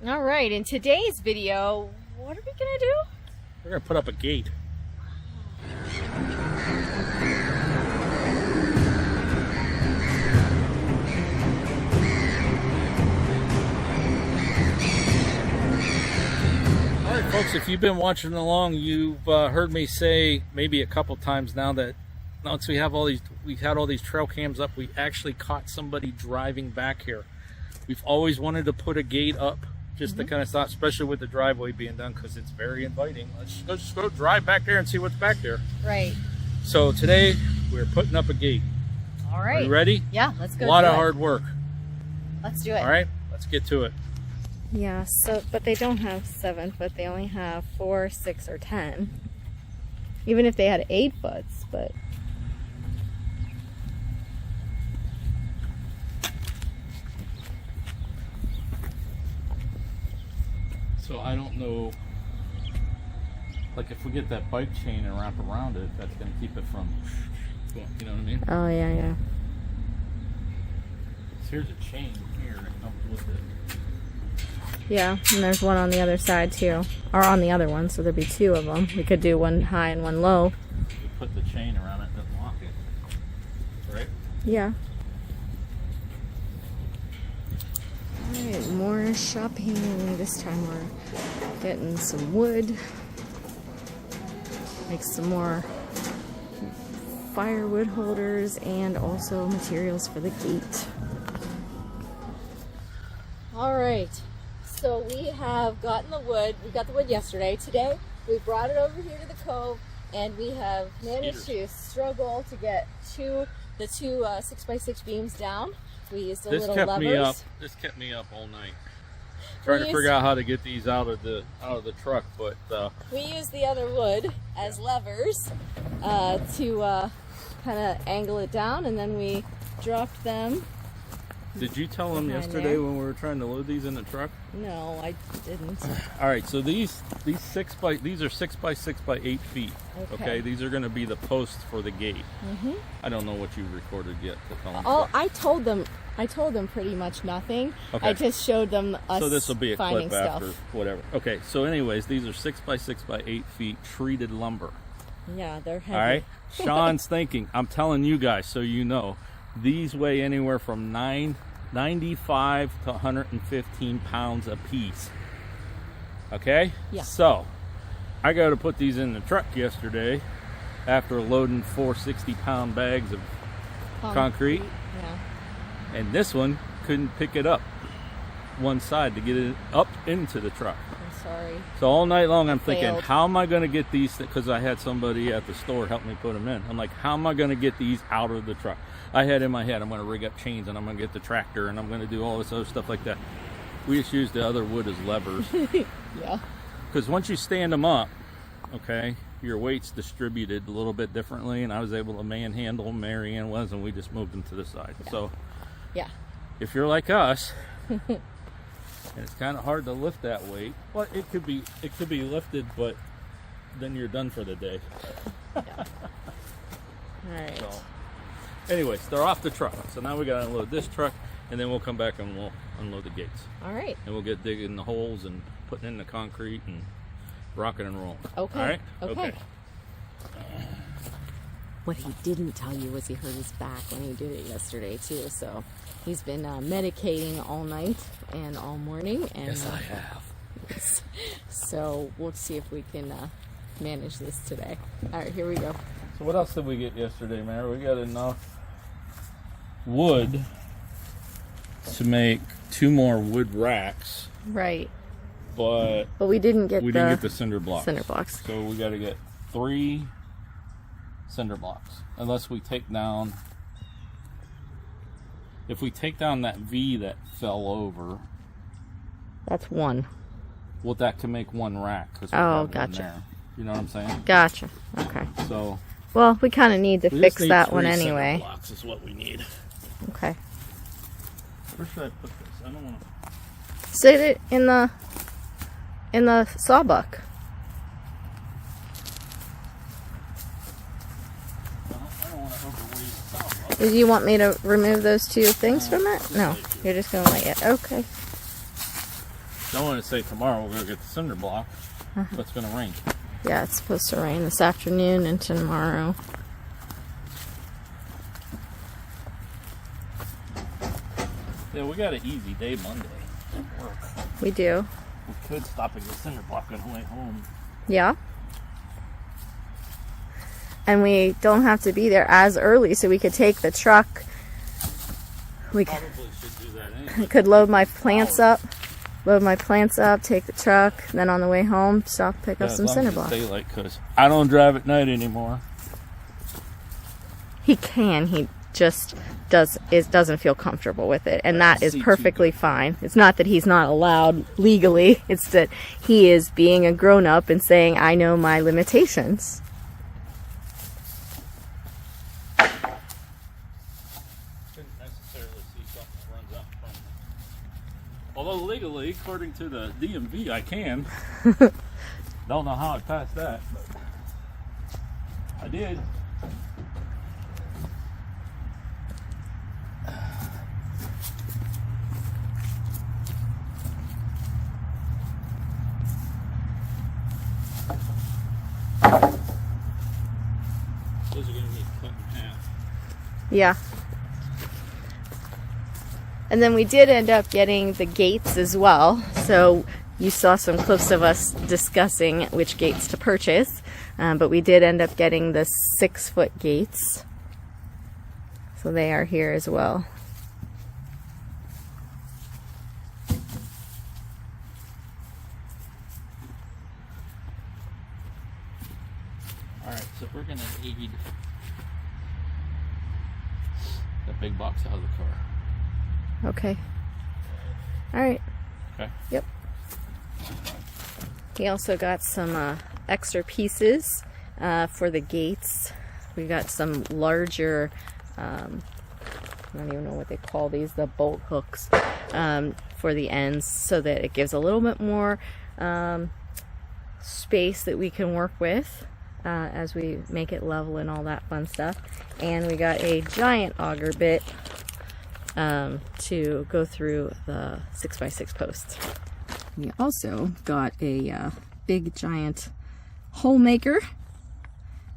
All right, in today's video, what are we gonna do? We're gonna put up a gate. All right, folks, if you've been watching along, you've heard me say maybe a couple times now that once we've had all these trail cams up, we actually caught somebody driving back here. We've always wanted to put a gate up just to kind of stop, especially with the driveway being done, because it's very inviting. Let's just go drive back there and see what's back there. Right. So today we're putting up a gate. All right. Are you ready? Yeah, let's go. A lot of hard work. Let's do it. All right, let's get to it. Yeah, so, but they don't have 7 foot, they only have 4, 6, or 10. Even if they had 8 foots, but. So I don't know, like if we get that bike chain and wrap around it, that's going to keep it from, you know what I mean? Oh, yeah, yeah. So here's a chain here that comes with it. Yeah, and there's one on the other side too. Or on the other one, so there'd be 2 of them. We could do one high and one low. You put the chain around it and lock it, right? Yeah. Alright, more shopping. This time we're getting some wood. Make some more firewood holders and also materials for the gate. Alright, so we have gotten the wood. We got the wood yesterday. Today we brought it over here to the cove and we have managed to struggle to get the two 6x6 beams down. We used a little levers. This kept me up all night trying to figure out how to get these out of the truck, but we used the other wood as levers to kind of angle it down, and then we dropped them. Did you tell them yesterday when we were trying to load these in the truck? No, I didn't. All right, so these are 6x6 by 8 feet. Okay, these are going to be the posts for the gate. I don't know what you recorded yet to tell them. Oh, I told them pretty much nothing. Okay. I just showed them us. So this will be a clip stuff. after whatever. Okay, so anyways, these are 6x6 by 8 feet treated lumber. Yeah, they're heavy. All right, Sean's thinking. I'm telling you guys so you know. These weigh anywhere from 95 to 115 pounds a piece. Okay? Yeah. So, I got to put these in the truck yesterday after loading 4 60-pound bags of concrete. Yeah. And this one couldn't pick it up one side to get it up into the truck. I'm sorry. So all night long I'm thinking, how am I going to get these, because I had somebody at the store help me put them in. I'm like, how am I going to get these out of the truck? I had in my head, I'm going to rig up chains and I'm going to get the tractor and I'm going to do all this other stuff like that. We just used the other wood as levers. Yeah. Because once you stand them up, okay, your weight's distributed a little bit differently, and I was able to manhandle them, Mary Ann was, and we just moved them to the side. Yeah. So, yeah, if you're like us, and it's kind of hard to lift that weight, well, it could be lifted, but then you're done for the day. Yeah. All right. So, anyways, they're off the truck. So now we got to unload this truck, and then we'll come back and we'll unload the gates. All right. And we'll get digging the holes and putting in the concrete and rocking and rolling. Okay. All right? Okay. What he didn't tell you was he hurt his back when he did it yesterday too. So he's been medicating all night and all morning. And, yes, I have. So we'll see if we can manage this today. All right, here we go. So what else did we get yesterday, Mary? We got enough wood to make 2 more wood racks. Right. But we didn't get the cinder blocks. Cinder blocks. So we got to get 3 cinder blocks. Unless we take down, if we take down that V that fell over. That's 1. Well, that can make 1 rack. Oh, gotcha. You know what I'm saying? Gotcha. Okay. So. Well, we kind of need to fix that one anyway. Cinder blocks is what we need. Okay. Where should I put this? I don't want to. Sit it in the sawbuck. Did you want me to remove those 2 things from it? No, you're just gonna let it. Okay. Don't want to say tomorrow we're going to get the cinder block, but it's going to rain. Yeah, it's supposed to rain this afternoon and tomorrow. Yeah, we got an easy day Monday at work. We do. We could stop and get cinder block on the way home. Yeah. And we don't have to be there as early, so we could take the truck. We Probably should do that anyway. could load my plants up. Take the truck, then on the way home, stop, pick up some cinder block. Daylight, because I don't drive at night anymore. He can. He just doesn't feel comfortable with it, and that is perfectly fine. It's not that he's not allowed legally. It's that he is being a grown-up and saying, I know my limitations. Couldn't necessarily see something that runs out from me. Although legally, according to the DMV, I can. Don't know how I passed that, but I did. Those are going to need cut in half. Yeah. And then we did end up getting the gates as well. So you saw some clips of us discussing which gates to purchase. But we did end up getting the 6-foot gates. So they are here as well. Alright, so we're going to need that big box out of the car. Okay. All right. Okay. Yep. He also got some extra pieces for the gates. We got some larger, I don't even know what they call these, the bolt hooks for the ends, so that it gives a little bit more space that we can work with as we make it level and all that fun stuff. And we got a giant auger bit to go through the 6x6 posts. We also got a big giant hole maker.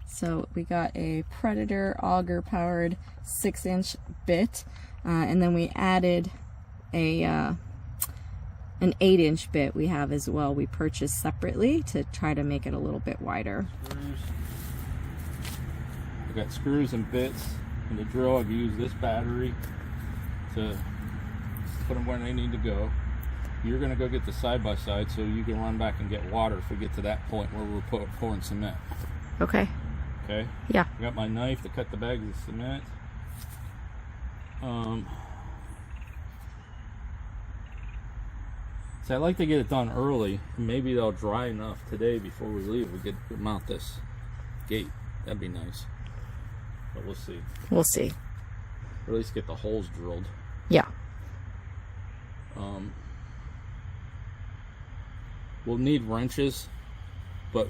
So we got a Predator auger powered 6-inch bit, and then we added a an 8-inch bit we have as well. We purchased separately to try to make it a little bit wider. I've got screws and bits and the drill. I've used this battery to put them where they need to go. You're going to go get the side-by-side so you can run back and get water if we get to that point where we're pouring cement. Okay. Okay? Yeah. I got my knife to cut the bags of cement. So I like to get it done early. Maybe they'll dry enough today before we leave. We could mount this gate. That'd be nice. But we'll see. We'll see. Or at least get the holes drilled. Yeah. We'll need wrenches, but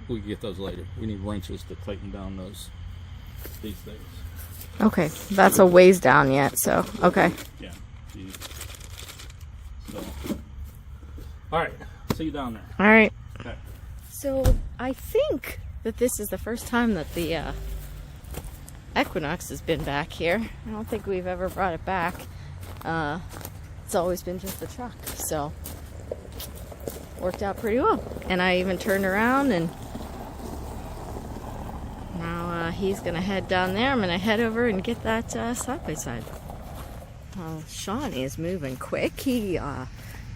we can get those later. We need wrenches to tighten down these things. Okay. That's a ways down yet, so okay. Yeah. So, all right. See you down there. All right. Okay. So I think that this is the first time that the Equinox has been back here. I don't think we've ever brought it back. It's always been just the truck, so worked out pretty well. And I even turned around, and now he's gonna head down there. I'm gonna head over and get that side-by-side. Shawnee is moving quick. He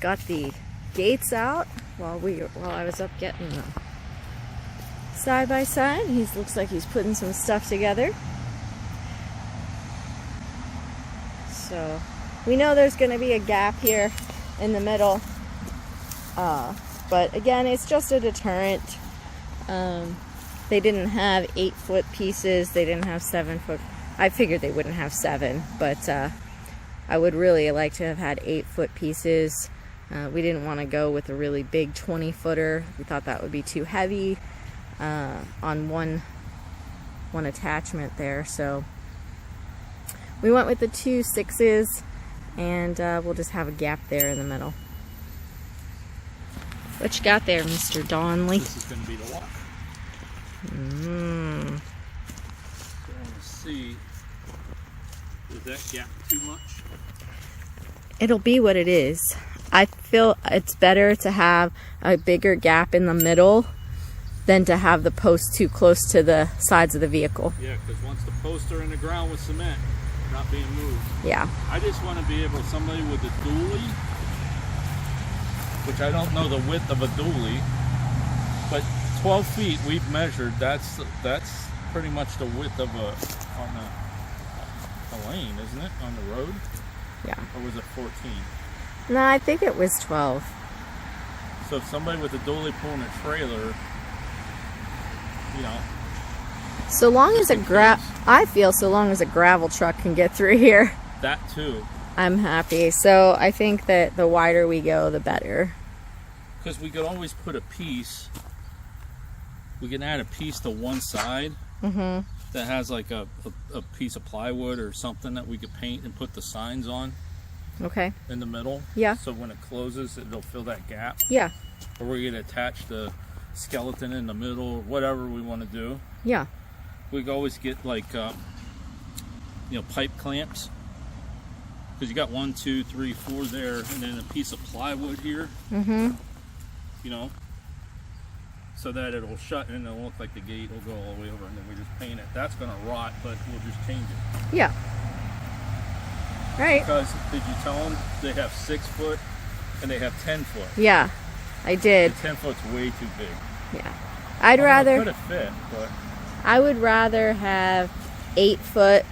got the gates out while I was up getting the side-by-side. He looks like he's putting some stuff together. So we know there's going to be a gap here in the middle, but again, it's just a deterrent. They didn't have 8-foot pieces. They didn't have 7-foot. I figured they wouldn't have 7, but I would really like to have had 8-foot pieces. We didn't want to go with a really big 20-footer. We thought that would be too heavy on one attachment there, so we went with the 2 6s, and we'll just have a gap there in the middle. What you got there, Mr. Donley? This is going to be the lock. Mmm. So I want to see, is that gap too much? It'll be what it is. I feel it's better to have a bigger gap in the middle than to have the posts too close to the sides of the vehicle. Yeah, because once the posts are in the ground with cement, they're not being moved. Yeah. I just want to be able, somebody with a dually, which I don't know the width of a dually, but 12 feet we've measured, that's pretty much the width of a lane, isn't it, on the road? Yeah. Or was it 14? No, I think it was 12. So if somebody with a dually pulling a trailer, you know. So long as I feel so long as a gravel truck can get through here, That too. I'm happy. So I think that the wider we go, the better. Because we could always put a piece, we can add a piece to one side that has like a piece of plywood or something that we could paint and put the signs on Okay. in the middle. Yeah. So when it closes, it'll fill that gap. Yeah. Or we could attach the skeleton in the middle, or whatever we want to do. Yeah. We could always get like, pipe clamps. Because you got 1, 2, 3, 4 there, and then a piece of plywood here. You know, so that it'll shut and it'll look like the gate will go all the way over, and then we just paint it. That's going to rot, but we'll just change it. Yeah. Right. Because did you tell them they have 6 foot and they have 10 foot? Yeah, I did. The 10 foot's way too big. Yeah. I'd rather. Could have fit, but I would rather have 8 foot.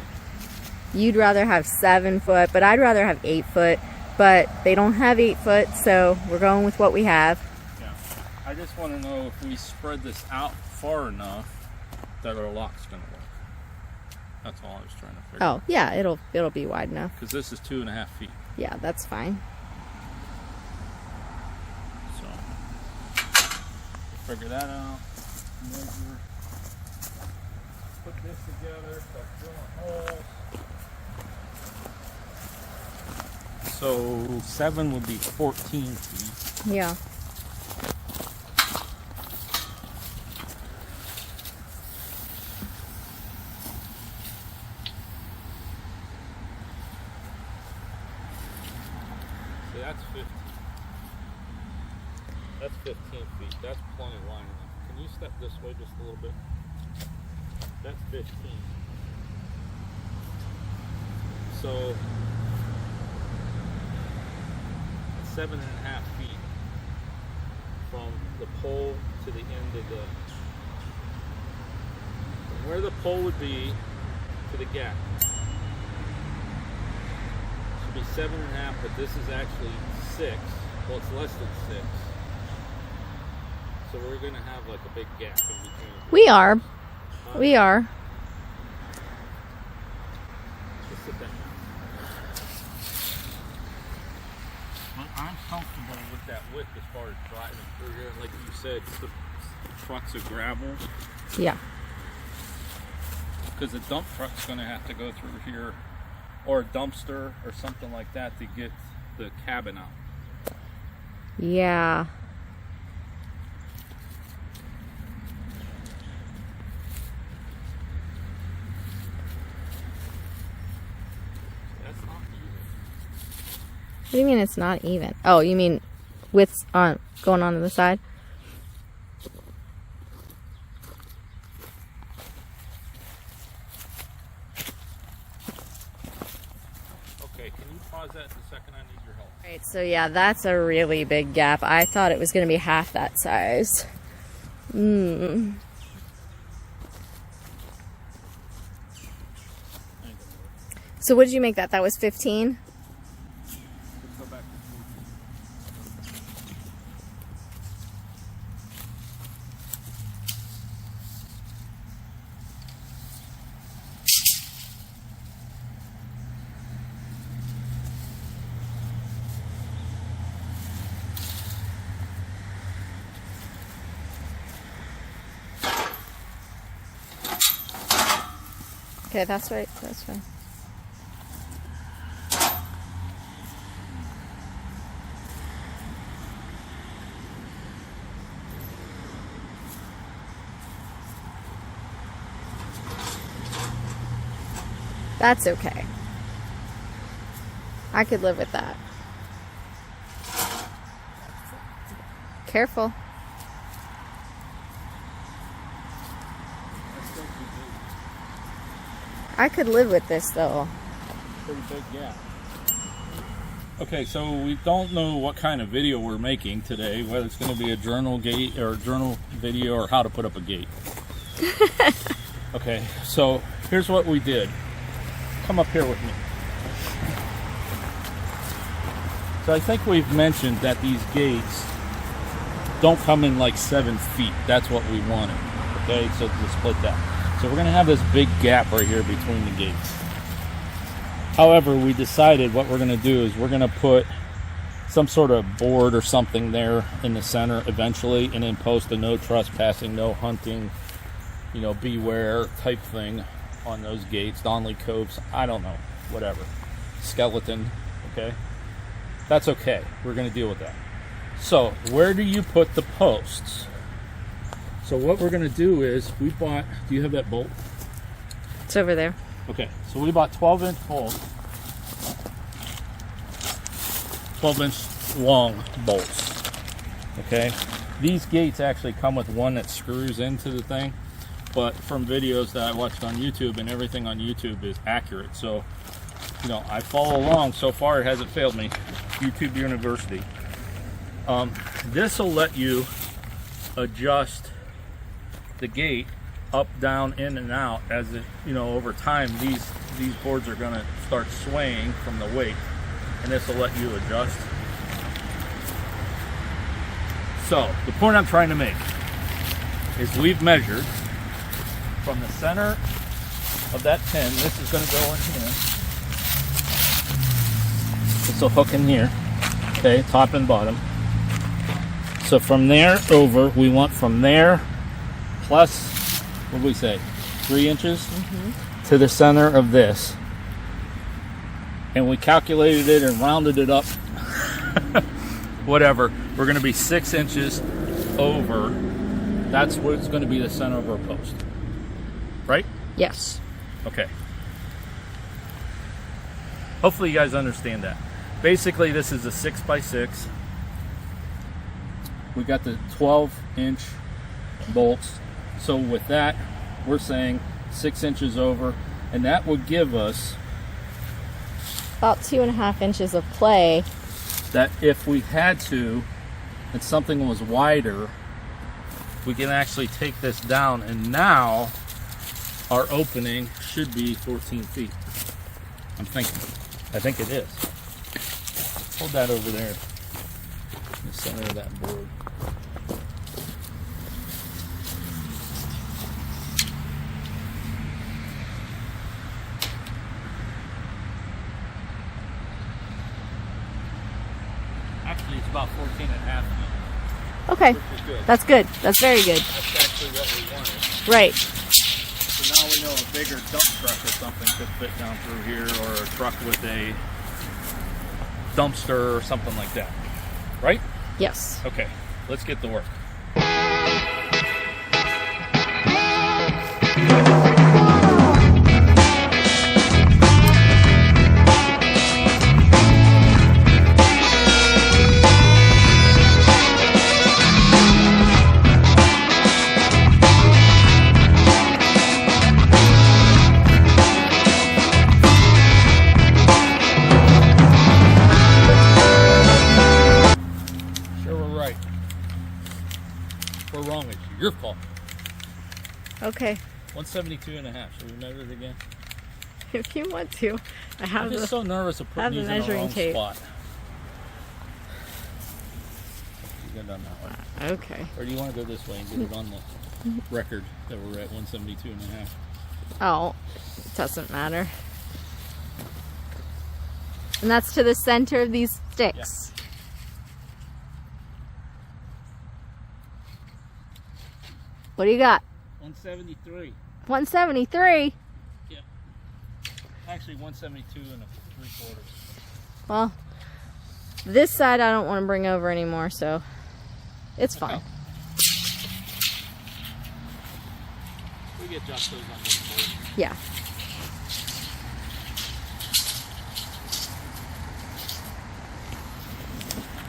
You'd rather have 7 foot, but I'd rather have 8 foot. But they don't have 8 foot, so we're going with what we have. yeah. I just want to know if we spread this out far enough that our lock's going to work. That's all I was trying to figure out. Oh, yeah, it'll be wide enough. Because this is 2.5 feet. Yeah, that's fine. So, figure that out. Measure. Put this together. Start drilling holes. So 7 would be 14 feet. Yeah. So that's 15. That's 15 feet. That's plenty line enough. Can you step this way just a little bit? That's 15. So 7.5 feet from the pole to the end of from where the pole would be to the gap. Should be 7.5, but this is actually 6. Well, it's less than 6. So we're gonna have like a big gap in between. We are. We are. Just sit down. I'm comfortable with that width as far as driving through here. Like you said, the trucks are gravel. Yeah. Because a dump truck's going to have to go through here, or a dumpster or something like that to get the cabin out. Yeah. That's not even. What do you mean it's not even? Oh, you mean width's on going on the side? Okay, can you pause that a second? I need your help. Right, so yeah, that's a really big gap. I thought it was going to be half that size. So what did you make that? That was 15? Let's go back to 14. Okay, that's right. That's fine. That's okay. I could live with that. Careful. I could live with this though. Pretty big gap. Okay, so we don't know what kind of video we're making today, whether it's going to be a journal gate or a journal video or how to put up a gate. Okay, so here's what we did. Come up here with me. So I think we've mentioned that these gates don't come in like 7 feet. That's what we wanted. Okay, so to split that. So we're going to have this big gap right here between the gates. However, we decided what we're going to do is we're going to put some sort of board or something there in the center eventually, and then post a no trespassing, no hunting, you know, beware type thing on those gates. Donley Coves, I don't know, whatever. Skeleton, okay? That's okay. We're going to deal with that. So, where do you put the posts? So what we're going to do is we bought, do you have that bolt? It's over there. Okay, so we bought 12-inch bolts, 12-inch long bolts. Okay, these gates actually come with one that screws into the thing, but from videos that I watched on YouTube, and everything on YouTube is accurate, so you know, I follow along. So far it hasn't failed me. YouTube University. This will let you adjust the gate up, down, in and out as it, you know, over time these boards are going to start swaying from the weight, and this will let you adjust. So the point I'm trying to make is we've measured from the center of that pin. This is going to go in here. This will hook in here, okay, top and bottom. So from there over, we want from there plus, what do we say, 3 inches to the center of this. And we calculated it and rounded it up. Whatever. We're going to be 6 inches over. That's what's going to be the center of our post. Right? Yes. Okay. Hopefully you guys understand that. Basically, this is a 6x6. We got the 12-inch bolts. So with that, we're saying 6 inches over, and that would give us about 2.5 inches of play. That if we had to, and something was wider, we can actually take this down, and now our opening should be 14 feet. I'm thinking. I think it is. Hold that over there in the center of that board. Actually, it's about 14.5 feet. Okay. Which is good. That's good. That's very good. That's actually what we wanted. Right. So now we know a bigger dump truck or something could fit down through here, or a truck with a dumpster or something like that. Right? Yes. Okay, let's get to work. We're wrong, it's your fault. Okay. 172.5. Should we measure it again? If you want to. I have I'm just so nervous of putting these in the wrong spot. You go down that way. Okay. Or do you want to go this way and get it on the record that we're at 172.5? Oh, it doesn't matter. And that's to the center of these sticks. Yeah. What do you got? 173. 173? Yeah. Actually, 172 and 3/4. Well, this side I don't want to bring over anymore, so it's fine. Okay. We get justos on this board. Yeah.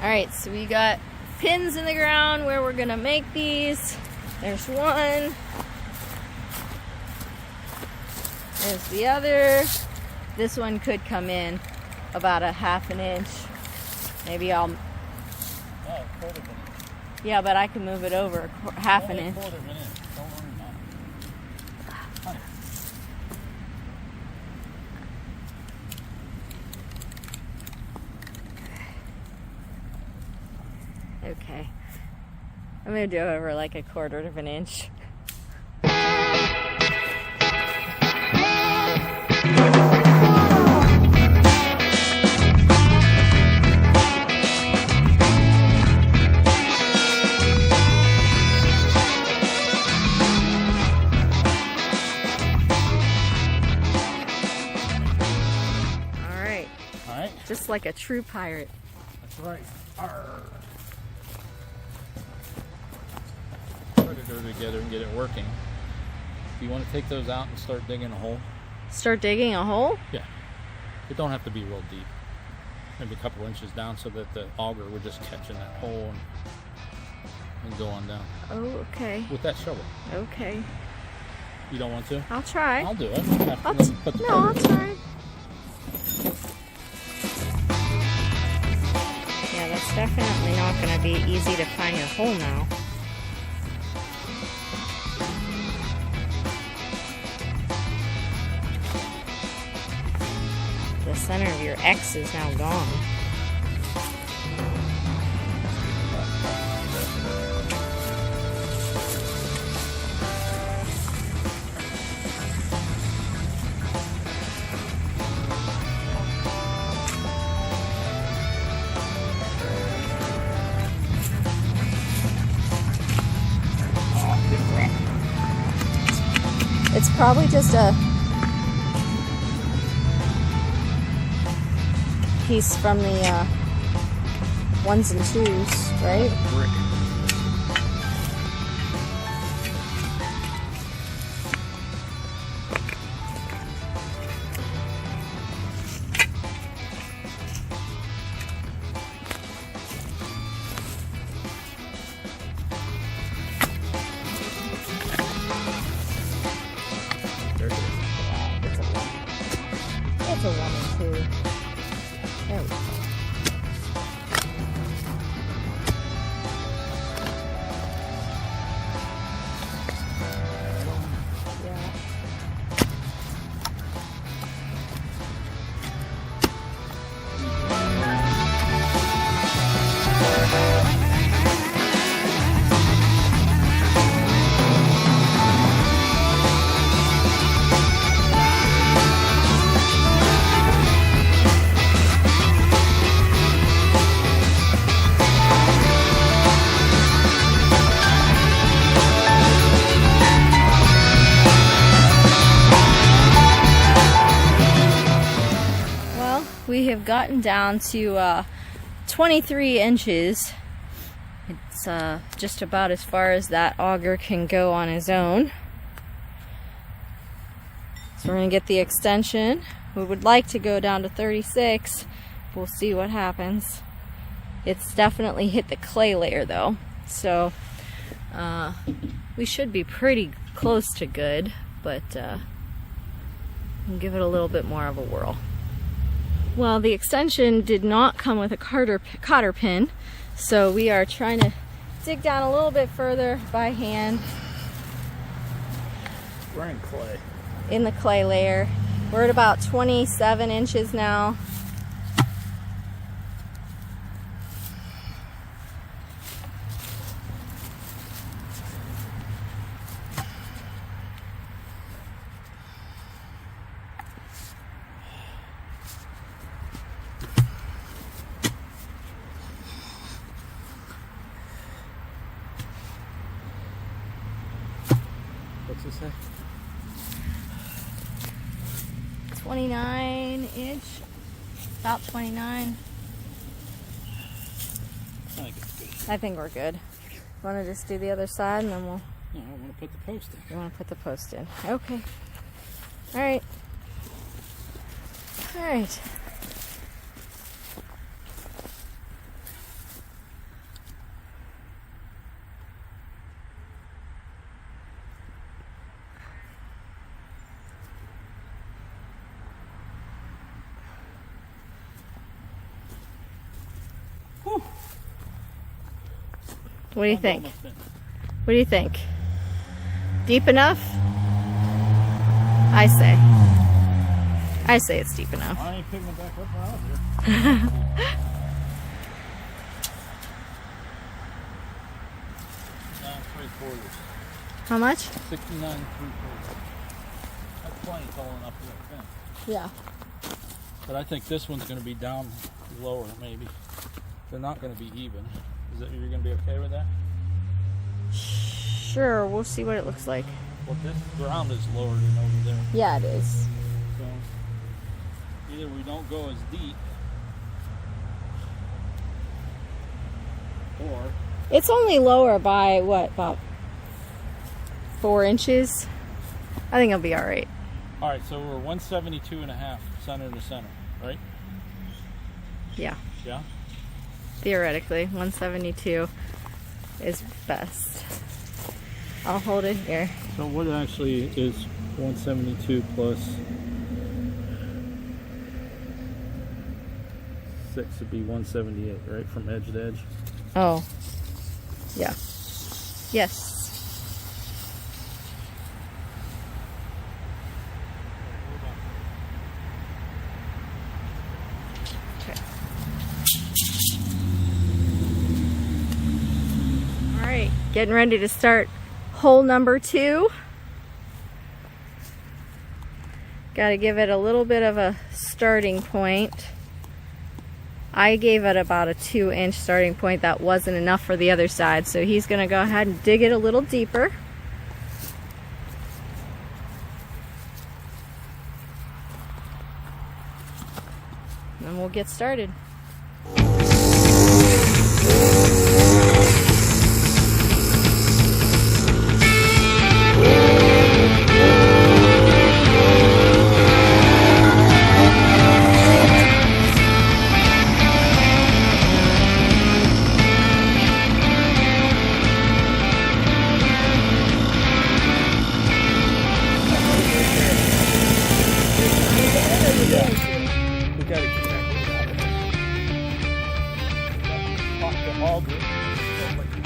Alright, so we got pins in the ground where we're gonna make these. There's one. There's the other. This one could come in about a half an inch. Maybe I'll... Oh, a quarter of an inch. Yeah, but I can move it over half an inch. A quarter of an inch. Don't worry about it. Okay. I'm gonna do it over like a quarter of an inch. Just like a true pirate. That's right. Arr. Put it together and get it working. Do you want to take those out and start digging a hole? Start digging a hole? Yeah. It don't have to be real deep. Maybe a couple inches down so that the auger would just catch in that hole and go on down. Oh, okay. With that shovel. Okay. You don't want to? I'll try. I'll do it. I'll try. Yeah, that's definitely not going to be easy to find your hole now. The center of your X is now gone. It's probably just a piece from the ones and twos, right? Brick. It's a 1 and 2. There we go. Yeah. We have gotten down to 23 inches. It's just about as far as that auger can go on his own. So we're going to get the extension. We would like to go down to 36. We'll see what happens. It's definitely hit the clay layer though. So we should be pretty close to good, but we'll give it a little bit more of a whirl. Well, the extension did not come with a cotter pin, so we are trying to dig down a little bit further by hand. We're in clay. In the clay layer. We're at about 27 inches now. What's it say? 29 inch, about 29. I think it's good. I think we're good. Want to just do the other side and then we'll... No, I want to put the post in. You want to put the post in. Okay. Alright. Alright. What do you One's think? almost in. What do you think? Deep enough? I say it's deep enough. I ain't picking it back up when I was here. How much? 69 3/4. That's plenty tall enough for that fence. Yeah. But I think this one's going to be down lower, maybe. They're not going to be even. Is that you're going to be okay with that? Sure, we'll see what it looks like. Well, this ground is lower than over there. Yeah, it is. So either we don't go as deep, or It's only lower by what, about 4 inches? I think it'll be all right. all right. So we're 172.5 center to center, right? Yeah, Yeah. theoretically, 172 is best. I'll hold it here. So what actually is 172 plus 6 would be 178, right? From edge to edge. Oh, yeah. Yes. Okay. All right, getting ready to start hole number 2. Got to give it a little bit of a starting point. I gave it about a 2-inch starting point. That wasn't enough for the other side, so he's going to go ahead and dig it a little deeper. And then we'll get started. We got to connect with that. Pop the auger.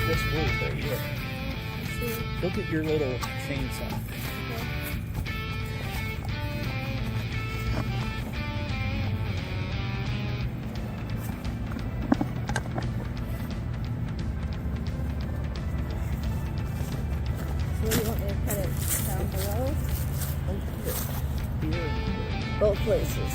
This wood right here. Look at your little chainsaw. So you want me to cut it down below? Here. Both places.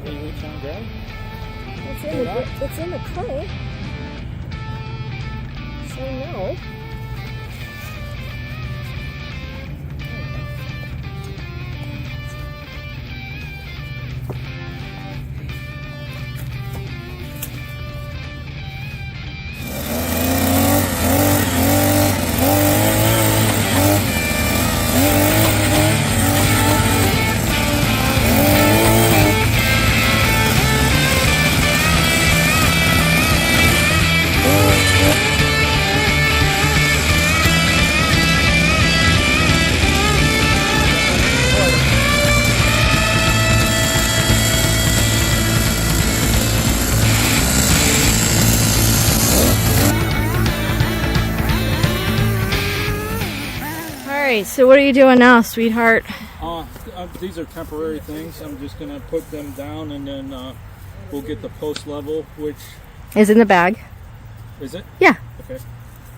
Any reach on ground? It's in the clay. So no. Alright, so what are you doing now, sweetheart? These are temporary things. I'm just going to put them down and then we'll get the post level, which Is in the bag. is it? Yeah. Okay.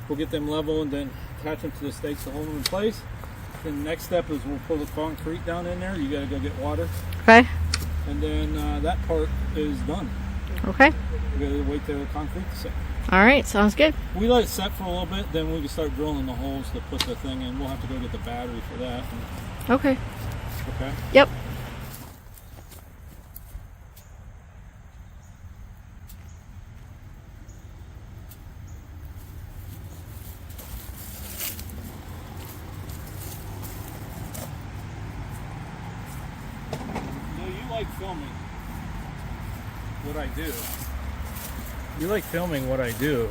We'll get them level and then attach them to the stakes to hold them in place. Then the next step is we'll pull the concrete down in there. You got to go get water. Okay. And then that part is done. Okay. We got to wait till the concrete to set. Alright, sounds good. We let it set for a little bit, then we can start drilling the holes to put the thing in. We'll have to go get the battery for that. Okay. Okay. Yep. You like filming what I do. You like filming what I do.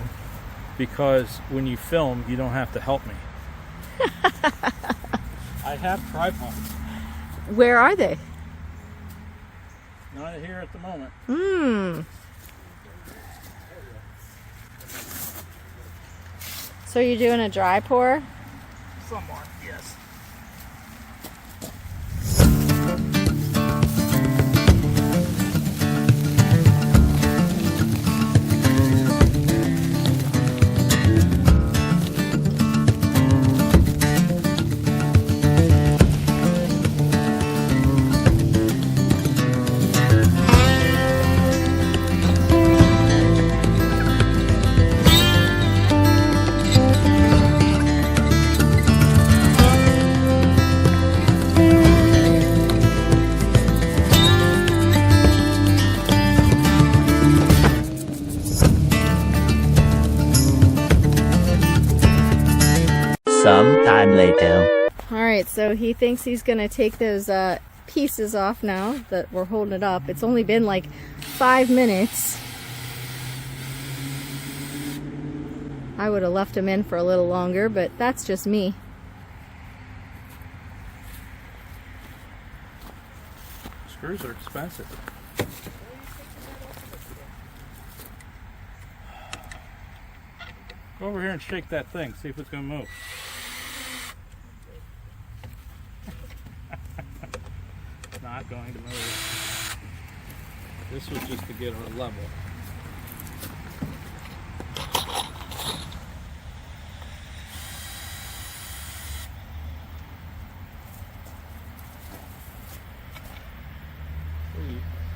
because when you film, you don't have to help me. I have tripods. Where are they? Not here at the moment. So you're doing a dry pour? Somewhat, yes. Sometime later. Alright, so he thinks he's going to take those pieces off now that we're holding it up. It's only been like 5 minutes. I would have left him in for a little longer, but that's just me. Screws are expensive. Go over here and shake that thing, see if it's going to move. It's not going to move. This was just to get our level.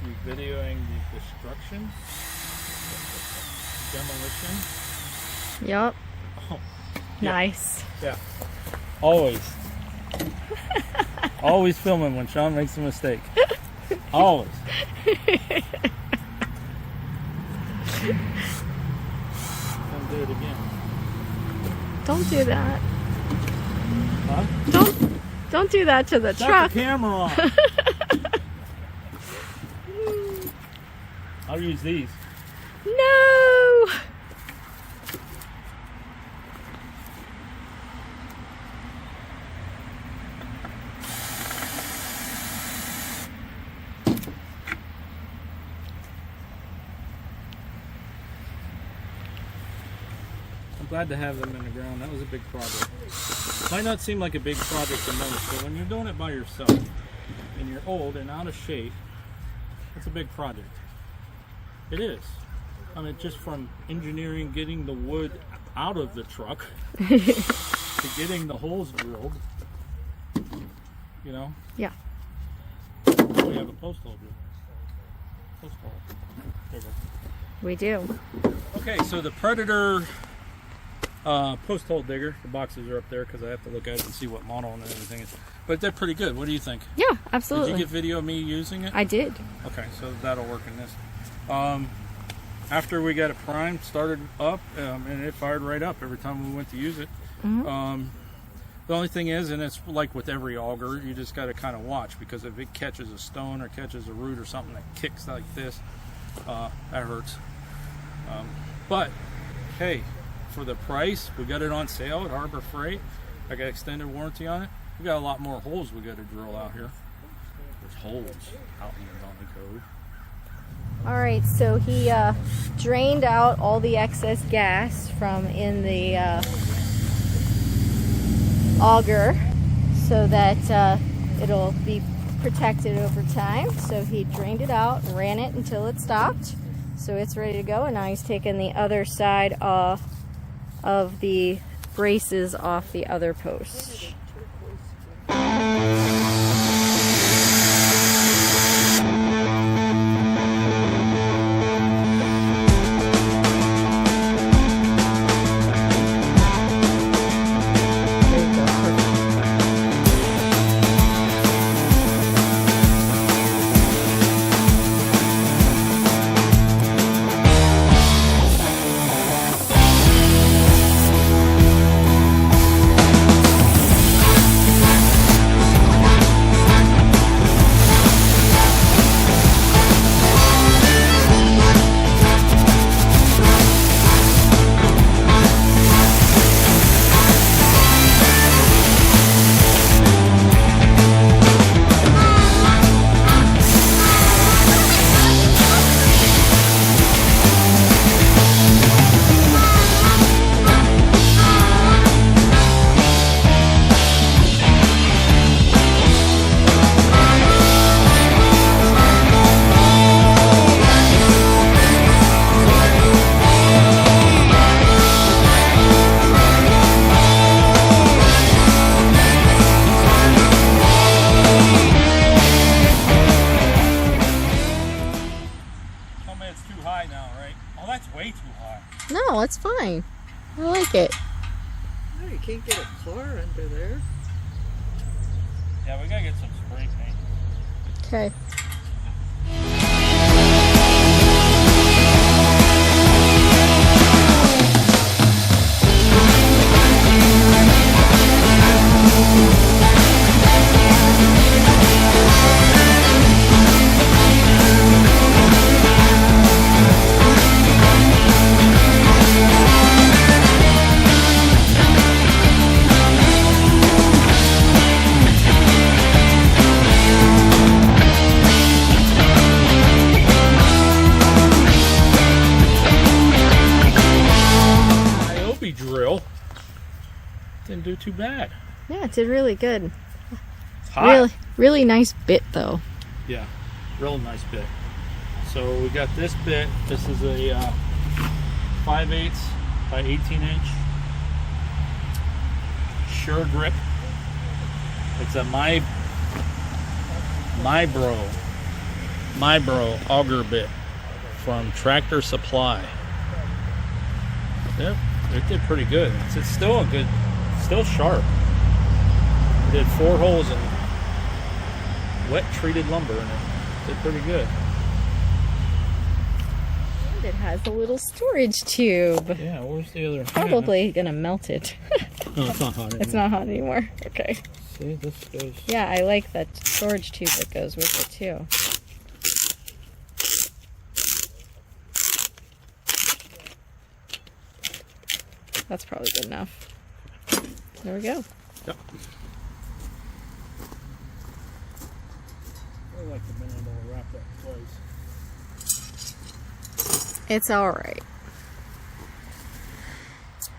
You videoing the destruction? Demolition? Yup. Oh, yeah. Nice. Yeah. Always. Always filming when Sean makes a mistake. Always. Don't do it again. Don't do that. Huh? Don't do that to the Shut truck. the camera on. I'll use these. No! I'm glad to have them in the ground. That was a big project. Might not seem like a big project to most, but when you're doing it by yourself and you're old and out of shape, it's a big project. It is. I mean, just from engineering, getting the wood out of the truck to getting the holes drilled, you know? Yeah. We have a post hole drill. Post hole. There you go. We do. Okay, so the Predator post hole digger, the boxes are up there because I have to look at it and see what model and everything is. But they're pretty good. What do you think? Yeah, absolutely. Did you get video of me using it? I did. Okay, so that'll work in this. After we got it primed, started up, and it fired right up every time we went to use it. Mm-hmm. The only thing is, and it's like with every auger, you just got to kind of watch, because if it catches a stone or catches a root or something that kicks like this, that hurts. But hey, for the price, we got it on sale at Harbor Freight. I got extended warranty on it. We got a lot more holes we got to drill out here. There's holes out in the Donley Cove. Alright, so he drained out all the excess gas from in the auger so that it'll be protected over time. So he drained it out, ran it until it stopped. So it's ready to go, and now he's taking the other side off of the braces off the other post. fine. I like it. No, you can't get a car under there. Yeah, we gotta get some spray paint. Okay. Drill didn't do too bad. Yeah, it did really good. It's hot. Really nice bit though. Yeah, real nice bit. So we got this bit. This is a 5/8 by 18-inch Sure Grip. It's a my bro auger bit from Tractor Supply. Yep. It did pretty good. It's still still sharp. It did 4 holes in wet treated lumber and it did pretty good. And it has a little storage tube. Yeah, where's the other? Probably gonna melt it. No, it's not hot anymore. It's not hot anymore. Okay. See, this goes. Yeah, I like that storage tube that goes with it too. That's probably good enough. There we go. Yep. I like the minute to wrap that twice. It's alright.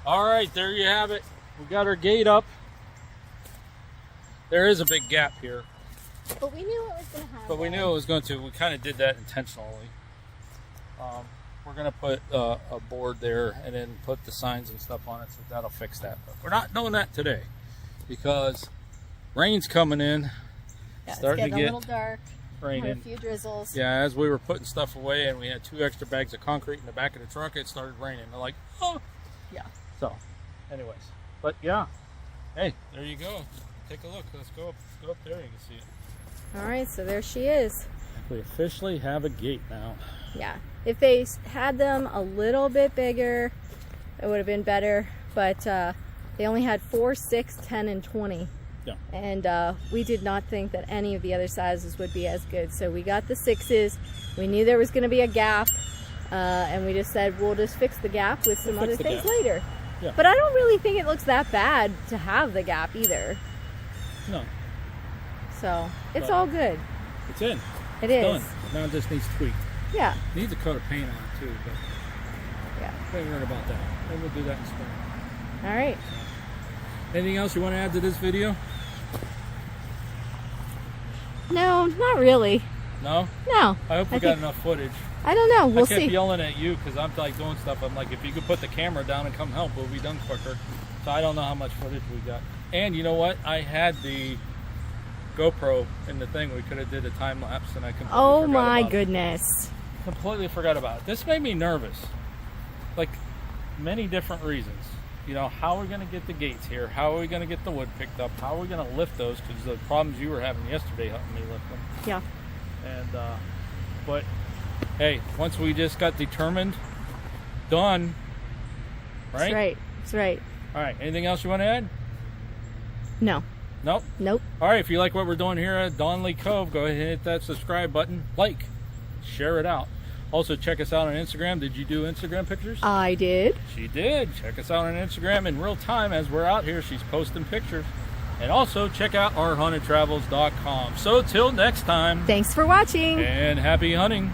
Alright, there you have it. We got our gate up. There is a big gap here. But we knew it was going to happen. But we knew it was going to. We kind of did that intentionally. We're going to put a board there and then put the signs and stuff on it, so that'll fix that. But we're not doing that today because rain's coming in. Yeah, Starting it's to getting get a little dark. raining. Had a few drizzles. Yeah, as we were putting stuff away and we had 2 extra bags of concrete in the back of the truck, it started raining. They're like, oh. Yeah. So, anyways. But yeah. Hey, there you go. Take a look. Let's go up there. You can see it. Alright, so there she is. We officially have a gate now. Yeah. If they had them a little bit bigger, it would have been better. But they only had 4, 6, 10, and 20. Yeah. And we did not think that any of the other sizes would be as good. So we got the 6s. We knew there was going to be a gap. And we just said, we'll just fix the gap with some other things later. Yeah. But I don't really think it looks that bad to have the gap either. No. So it's all good. It's in. It is. Done. Now it just needs tweaked. Yeah. Needs a coat of paint on it too, but Yeah. don't worry about that. Maybe we'll do that in spring. All right. Anything else you want to add to this video? No, not really. No? No. I hope we got enough footage. I don't know. We'll I kept see. yelling at you because I'm like doing stuff. I'm like, if you could put the camera down and come help, we'll be done quicker. So I don't know how much footage we got. And you know what? I had the GoPro in the thing. We could have did a time lapse, and I completely Oh forgot my about goodness. it. Completely forgot about it. This made me nervous, like many different reasons. You know, how are we going to get the gates here? How are we going to get the wood picked up? How are we going to lift those? Because the problems you were having yesterday helping me lift them. Yeah. And but hey, once we just got determined, done. Right? That's right. That's right. All right. Anything else you want to add? No. Nope. Nope. All right. If you like what we're doing here at Donley Cove, go ahead and hit that subscribe button, like, share it out. Also, check us out on Instagram. Did you do Instagram pictures? I did. She did. Check us out on Instagram in real time as we're out here. She's posting pictures. And also check out our hauntedtravels.com. So till next time. Thanks for watching. And happy hunting.